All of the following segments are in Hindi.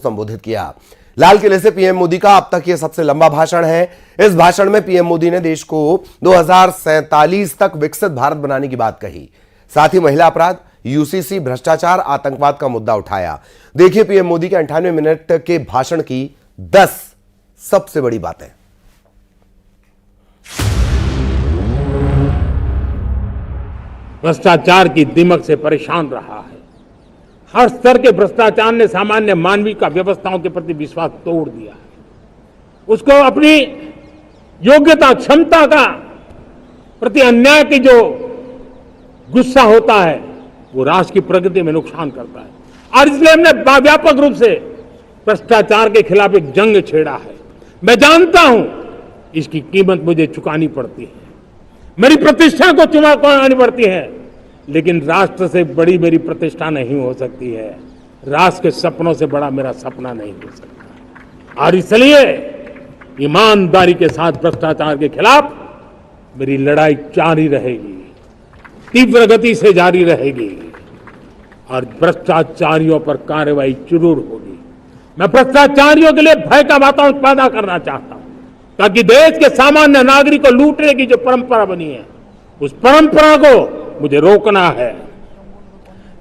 संबोधित किया। लाल किले से पीएम मोदी का अब तक यह सबसे लंबा भाषण है। इस भाषण में पीएम मोदी ने देश को 2047 तक विकसित भारत बनाने की बात कही। साथ ही महिला अपराध, यूसीसी, भ्रष्टाचार, आतंकवाद का मुद्दा उठाया। देखिए पीएम मोदी के 98 मिनट के भाषण की 10 सबसे बड़ी बातें। भ्रष्टाचार की दिमक से परेशान रहा है। हर स्तर के भ्रष्टाचार ने सामान्य मानवीय का व्यवस्थाओं के प्रति विश्वास तोड़ दिया है। उसको अपनी योग्यता, क्षमता का प्रति अन्याय की जो गुस्सा होता है वो राष्ट्र की प्रगति में नुकसान करता है। और इसलिए हमने व्यापक रूप से भ्रष्टाचार के खिलाफ एक जंग छेड़ा है। मैं जानता हूं इसकी कीमत मुझे चुकानी पड़ती है, मेरी प्रतिष्ठा को चुकानी पड़ती है, लेकिन राष्ट्र से बड़ी मेरी प्रतिष्ठा नहीं हो सकती है। राष्ट्र के सपनों से बड़ा मेरा सपना नहीं हो सकता। और इसलिए ईमानदारी के साथ भ्रष्टाचार के खिलाफ मेरी लड़ाई जारी रहेगी, तीव्र गति से जारी रहेगी और भ्रष्टाचारियों पर कार्रवाई जरूर होगी। मैं भ्रष्टाचारियों के लिए भय का वातावरण पैदा करना चाहता हूं ताकि देश के सामान्य नागरिक को लूटने की जो परंपरा बनी है उस परंपरा को मुझे रोकना है।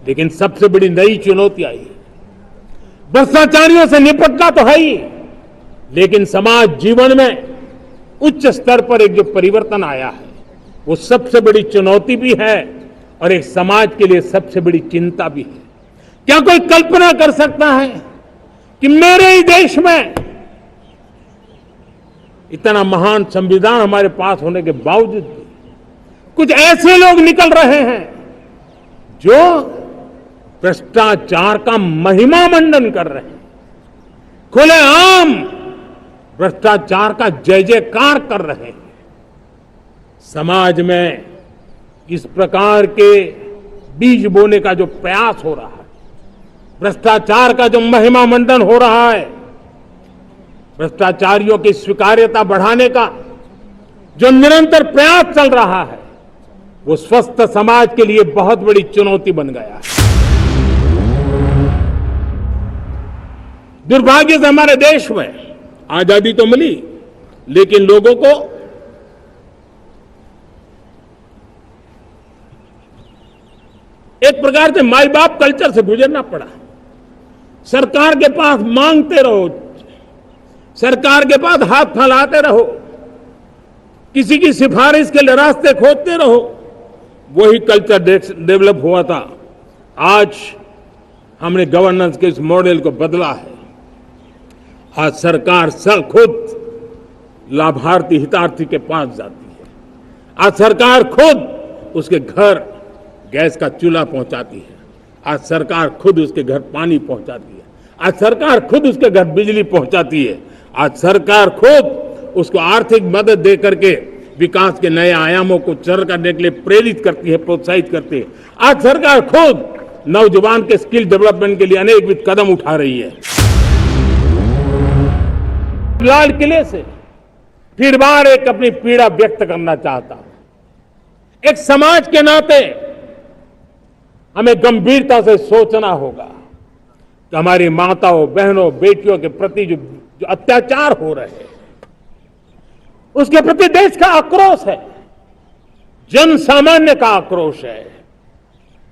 लेकिन सबसे बड़ी नई चुनौती आई है। भ्रष्टाचारियों से निपटना तो है ही, लेकिन समाज जीवन में उच्च स्तर पर एक जो परिवर्तन आया है वो सबसे बड़ी चुनौती भी है और एक समाज के लिए सबसे बड़ी चिंता भी है। क्या कोई कल्पना कर सकता है कि मेरे ही देश में इतना महान संविधान हमारे पास होने के बावजूद भी कुछ ऐसे लोग निकल रहे हैं जो भ्रष्टाचार का महिमा मंडन कर रहे हैं, खुलेआम भ्रष्टाचार का जय जयकार कर रहे हैं। समाज में इस प्रकार के बीज बोने का जो प्रयास हो रहा है, भ्रष्टाचार का जो महिमा मंडन हो रहा है, भ्रष्टाचारियों की स्वीकार्यता बढ़ाने का जो निरंतर प्रयास चल रहा है वो स्वस्थ समाज के लिए बहुत बड़ी चुनौती बन गया है। दुर्भाग्य से हमारे देश में आजादी तो मिली, लेकिन लोगों को एक प्रकार से माई बाप कल्चर से गुजरना पड़ा। सरकार के पास मांगते रहो, सरकार के पास हाथ फैलाते रहो, किसी की सिफारिश के लिए रास्ते खोजते रहो, वही कल्चर डेवलप हुआ था। आज हमने गवर्नेंस के इस मॉडल को बदला है। आज सरकार खुद लाभार्थी हितार्थी के पास जाती है। आज सरकार खुद उसके घर गैस का चूल्हा पहुंचाती है। आज सरकार खुद उसके घर पानी पहुंचाती है। आज सरकार खुद उसके घर बिजली पहुंचाती है। आज सरकार खुद उसको आर्थिक मदद दे करके विकास के नए आयामों को सर करने के लिए प्रेरित करती है, प्रोत्साहित करती है। आज सरकार खुद नौजवान के स्किल डेवलपमेंट के लिए अनेकविध कदम उठा रही है। लाल किले से फिर बार एक अपनी पीड़ा व्यक्त करना चाहता हूं। एक समाज के नाते हमें गंभीरता से सोचना होगा कि हमारी माताओं, बहनों, बेटियों के प्रति जो अत्याचार हो रहे हैं उसके प्रति देश का आक्रोश है, जन सामान्य का आक्रोश है।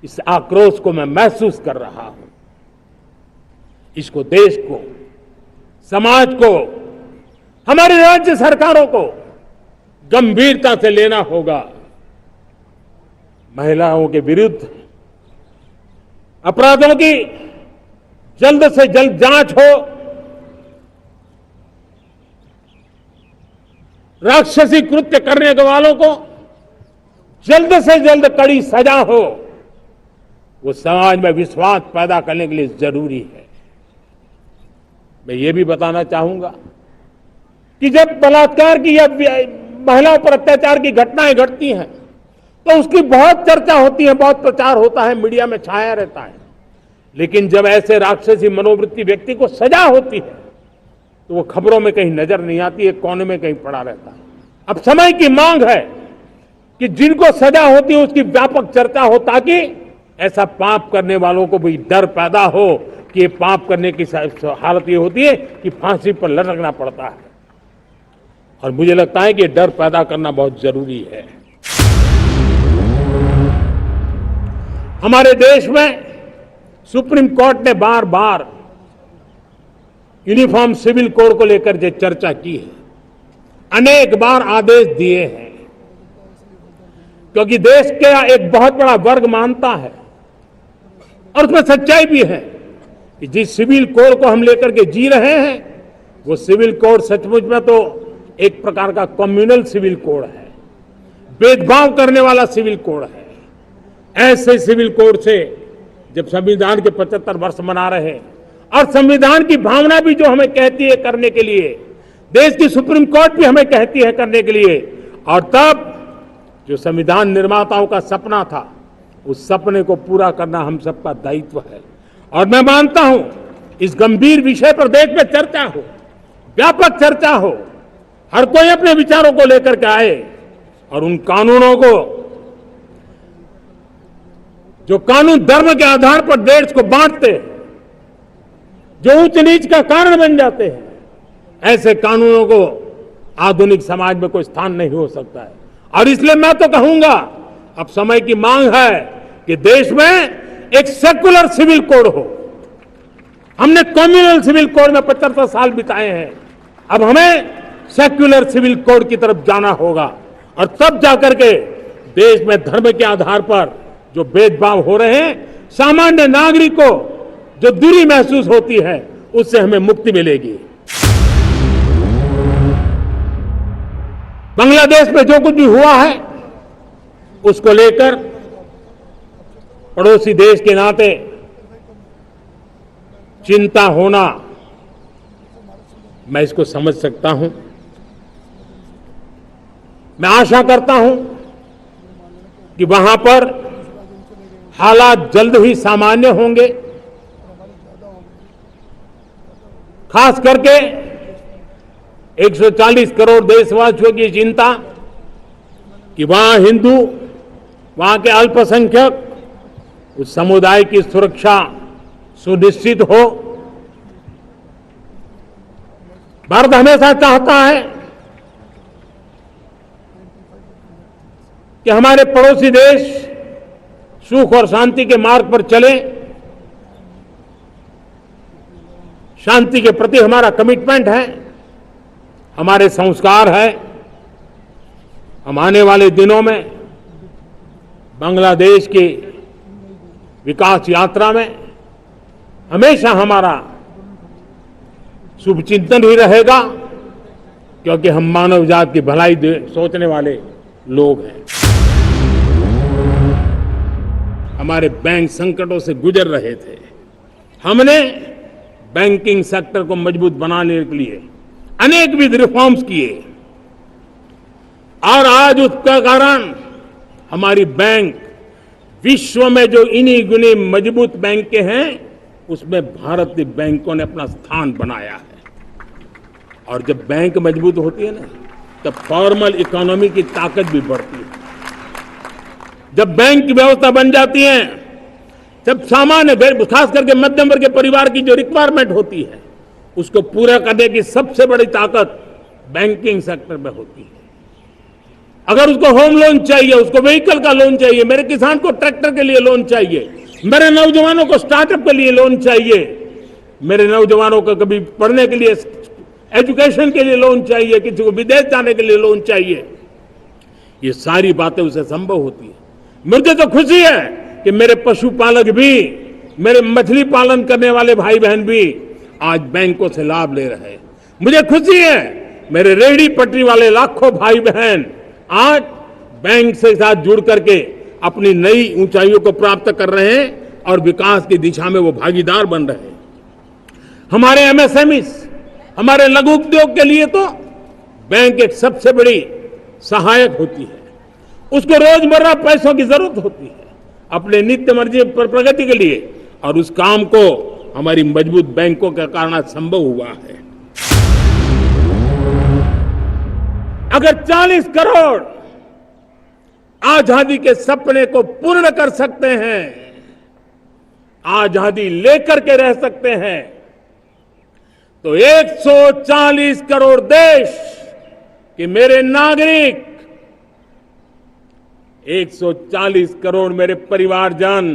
इस आक्रोश को मैं महसूस कर रहा हूं। इसको देश को, समाज को, हमारी राज्य सरकारों को गंभीरता से लेना होगा। महिलाओं के विरुद्ध अपराधों की जल्द से जल्द जांच हो, राक्षसी कृत्य करने वालों को जल्द से जल्द कड़ी सजा हो, वो समाज में विश्वास पैदा करने के लिए जरूरी है। मैं ये भी बताना चाहूंगा कि जब बलात्कार की या महिलाओं पर अत्याचार की घटनाएं घटती हैं तो उसकी बहुत चर्चा होती है, बहुत प्रचार होता है, मीडिया में छाया रहता है। लेकिन जब ऐसे राक्षसी मनोवृत्ति व्यक्ति को सजा होती है तो वो खबरों में कहीं नजर नहीं आती है, कोने में कहीं पड़ा रहता है। अब समय की मांग है कि जिनको सजा होती है उसकी व्यापक चर्चा हो ताकि ऐसा पाप करने वालों को भी डर पैदा हो कि ये पाप करने की हालत ये होती है कि फांसी पर लटकना पड़ता है। और मुझे लगता है कि ये डर पैदा करना बहुत जरूरी है। हमारे देश में सुप्रीम कोर्ट ने बार बार यूनिफॉर्म सिविल कोड को लेकर जो चर्चा की है, अनेक बार आदेश दिए हैं, क्योंकि देश का एक बहुत बड़ा वर्ग मानता है और उसमें सच्चाई भी है कि जिस सिविल कोड को हम लेकर के जी रहे हैं वो सिविल कोड सचमुच में तो एक प्रकार का कम्युनल सिविल कोड है, भेदभाव करने वाला सिविल कोड है। ऐसे सिविल कोड से जब संविधान के 75 वर्ष मना रहे हैं और संविधान की भावना भी जो हमें कहती है करने के लिए, देश की सुप्रीम कोर्ट भी हमें कहती है करने के लिए, और तब जो संविधान निर्माताओं का सपना था उस सपने को पूरा करना हम सबका दायित्व है। और मैं मानता हूं इस गंभीर विषय पर देश में चर्चा हो, व्यापक चर्चा हो, हर कोई अपने विचारों को लेकर के आए और उन कानूनों को जो कानून धर्म के आधार पर देश को बांटते हैं, जो उच्च नीच का कारण बन जाते हैं, ऐसे कानूनों को आधुनिक समाज में कोई स्थान नहीं हो सकता है। और इसलिए मैं तो कहूंगा अब समय की मांग है कि देश में एक सेकुलर सिविल कोड हो। हमने कम्युनल सिविल कोड में 75 साल बिताए हैं, अब हमें सेक्युलर सिविल कोड की तरफ जाना होगा और तब जाकर के देश में धर्म के आधार पर जो भेदभाव हो रहे हैं, सामान्य नागरिक को जो दूरी महसूस होती है उससे हमें मुक्ति मिलेगी। बांग्लादेश में जो कुछ भी हुआ है उसको लेकर पड़ोसी देश के नाते चिंता होना, मैं इसको समझ सकता हूं। मैं आशा करता हूं कि वहां पर हालात जल्द ही सामान्य होंगे, खास करके 140 करोड़ देशवासियों की चिंता कि वहां हिंदू, वहां के अल्पसंख्यक, उस समुदाय की सुरक्षा सुनिश्चित हो। भारत हमेशा चाहता है कि हमारे पड़ोसी देश सुख और शांति के मार्ग पर चले। शांति के प्रति हमारा कमिटमेंट है, हमारे संस्कार है। हम आने वाले दिनों में बांग्लादेश की विकास यात्रा में हमेशा हमारा शुभचिंतन ही रहेगा, क्योंकि हम मानव जाति की भलाई सोचने वाले लोग हैं। हमारे बैंक संकटों से गुजर रहे थे, हमने बैंकिंग सेक्टर को मजबूत बनाने के लिए अनेकविध रिफॉर्म्स किए और आज उसका कारण हमारी बैंक विश्व में जो इन्हीं गुनी मजबूत बैंक के हैं उसमें भारतीय बैंकों ने अपना स्थान बनाया है। और जब बैंक मजबूत होती है ना, तब फॉर्मल इकोनॉमी की ताकत भी बढ़ती है। जब बैंक की व्यवस्था बन जाती है, जब सामान्य खास करके मध्यम वर्ग के परिवार की जो रिक्वायरमेंट होती है उसको पूरा करने की सबसे बड़ी ताकत बैंकिंग सेक्टर में होती है। अगर उसको होम लोन चाहिए, उसको व्हीकल का लोन चाहिए, मेरे किसान को ट्रैक्टर के लिए लोन चाहिए, मेरे नौजवानों को स्टार्टअप के लिए लोन चाहिए, मेरे नौजवानों को कभी पढ़ने के लिए, एजुकेशन के लिए लोन चाहिए, किसी को विदेश जाने के लिए लोन चाहिए, ये सारी बातें उसे संभव होती है। मुझे तो खुशी है कि मेरे पशुपालक भी, मेरे मछली पालन करने वाले भाई बहन भी आज बैंकों से लाभ ले रहे हैं। मुझे खुशी है मेरे रेहड़ी पटरी वाले लाखों भाई बहन आज बैंक से साथ जुड़ करके अपनी नई ऊंचाइयों को प्राप्त कर रहे हैं और विकास की दिशा में वो भागीदार बन रहे हैं। हमारे एमएसएमईज, हमारे लघु उद्योग के लिए तो बैंक एक सबसे बड़ी सहायक होती है। उसको रोजमर्रा पैसों की जरूरत होती है अपने नित्य मर्जी पर प्रगति के लिए, और उस काम को हमारी मजबूत बैंकों के कारण संभव हुआ है। अगर 40 करोड़ आजादी के सपने को पूर्ण कर सकते हैं आजादी लेकर के रह सकते हैं, तो 140 करोड़ देश के मेरे नागरिक, 140 करोड़ मेरे परिवारजन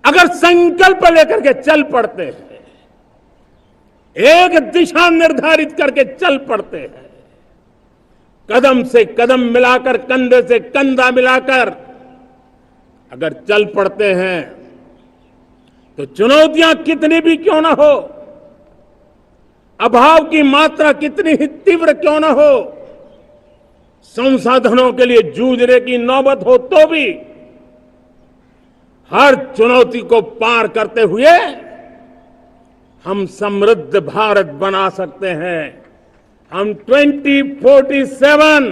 अगर संकल्प लेकर के चल पड़ते हैं, एक दिशा निर्धारित करके चल पड़ते हैं, कदम से कदम मिलाकर, कंधे से कंधा मिलाकर अगर चल पड़ते हैं, तो चुनौतियां कितनी भी क्यों ना हो, अभाव की मात्रा कितनी ही तीव्र क्यों ना हो, संसाधनों के लिए जूझने की नौबत हो तो भी हर चुनौती को पार करते हुए हम समृद्ध भारत बना सकते हैं। हम 2047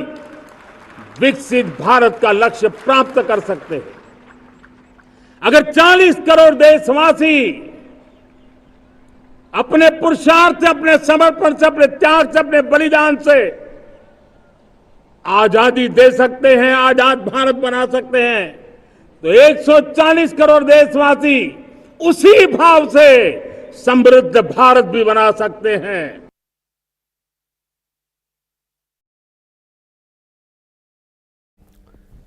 विकसित भारत का लक्ष्य प्राप्त कर सकते हैं। अगर 40 करोड़ देशवासी अपने पुरुषार्थ से, अपने समर्पण से, अपने त्याग से, अपने बलिदान से आजादी दे सकते हैं, आजाद भारत बना सकते हैं, तो 140 करोड़ देशवासी उसी भाव से समृद्ध भारत भी बना सकते हैं।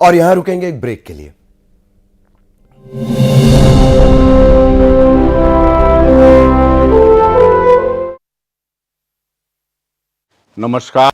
और यहां रुकेंगे एक ब्रेक के लिए। नमस्कार।